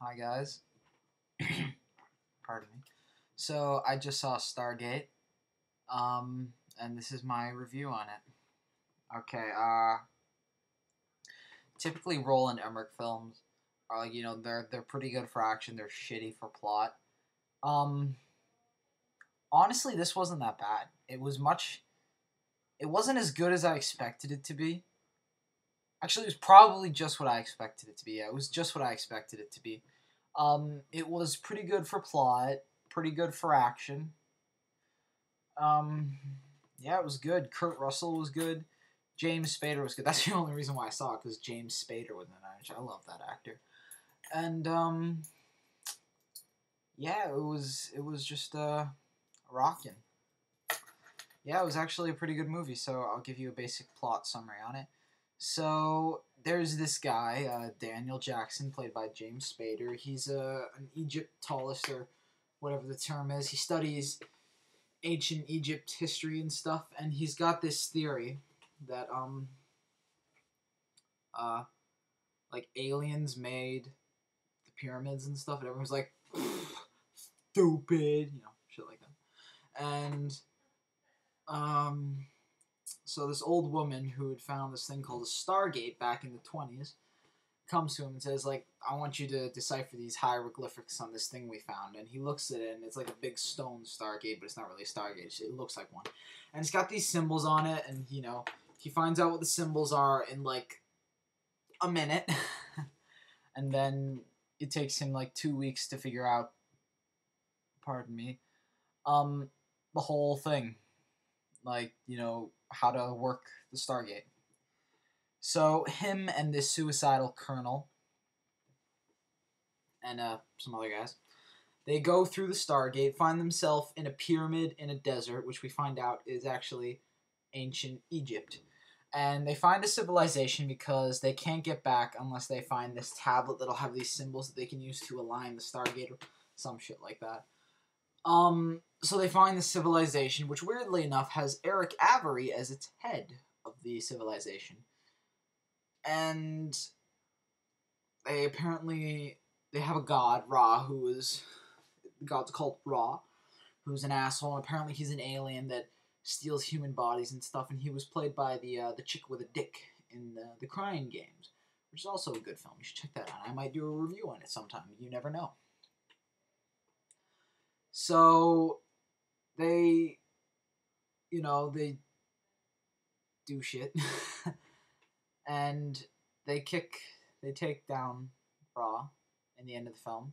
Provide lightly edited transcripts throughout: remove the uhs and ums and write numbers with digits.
Hi guys. Pardon me. So I just saw Stargate, and this is my review on it. Okay. Typically Roland Emmerich films are like they're pretty good for action. They're shitty for plot. Um, Honestly, this wasn't that bad. It was much. It wasn't as good as I expected it to be. Actually, it was probably just what I expected it to be. Yeah, it was just what I expected it to be. It was pretty good for plot, pretty good for action. Um, yeah, it was good. Kurt Russell was good. James Spader was good. That's the only reason why I saw it, because James Spader was in it. I love that actor. And yeah, it was just rocking. Yeah, it was actually a pretty good movie. So I'll give you a basic plot summary on it. So there's this guy, Daniel Jackson, played by James Spader. He's an Egyptologist, or whatever the term is. He studies ancient Egypt history and stuff, and he's got this theory that uh like aliens made the pyramids and stuff, and everyone's like stupid, shit like that. And um so this old woman who had found this thing called a Stargate back in the 20s comes to him and says, like, I want you to decipher these hieroglyphics on this thing we found. And he looks at it, and it's like a big stone Stargate, but it's not really a Stargate. It looks like one. And it's got these symbols on it, and, he finds out what the symbols are in, like, a minute. And then it takes him, like, 2 weeks to figure out, pardon me, the whole thing. Like, how to work the Stargate. So him and this suicidal colonel and some other guys, they go through the Stargate, find themselves in a pyramid in a desert, which we find out is actually ancient Egypt. And they find a civilization because they can't get back unless they find this tablet that'll have these symbols that they can use to align the Stargate or some shit like that. So they find the civilization, which weirdly enough has Eric Avery as its head of the civilization. And they have a god, Ra, who is the god's called Ra, who's an asshole, and apparently he's an alien that steals human bodies and stuff, and he was played by the chick with a dick in the Crying Games, which is also a good film. You should check that out. I might do a review on it sometime. You never know. So they do shit, and they take down Raw in the end of the film.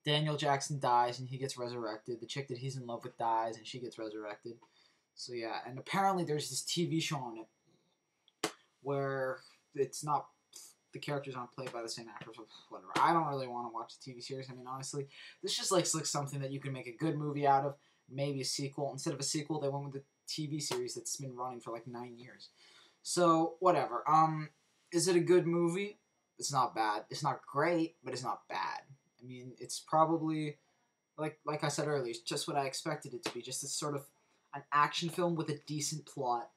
Daniel Jackson dies and he gets resurrected. The chick that he's in love with dies and she gets resurrected. So yeah, and apparently there's this TV show on it where it's not, the characters aren't played by the same actors or whatever. I don't really want to watch the TV series. I mean, honestly, this just looks like something that you can make a good movie out of. Maybe a sequel. Instead of a sequel, they went with the TV series that's been running for like 9 years. So whatever. Is it a good movie? It's not bad. It's not great, but it's not bad. I mean, it's probably like I said earlier, it's just what I expected it to be. Just a sort of an action film with a decent plot,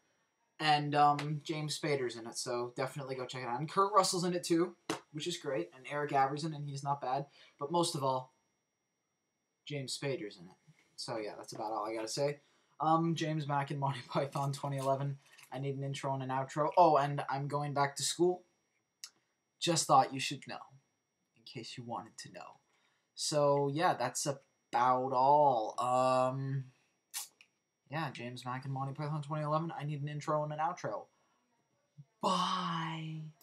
and James Spader's in it, so definitely go check it out. And Kurt Russell's in it too, which is great, and Eric Avery's in it, and he's not bad. But most of all, James Spader's in it. So yeah, that's about all I gotta say. James Mack and Monty Python 2011. I need an intro and an outro. Oh, and I'm going back to school. Just thought you should know, in case you wanted to know. So yeah, that's about all. Yeah, James Mack and Monty Python 2011. I need an intro and an outro. Bye.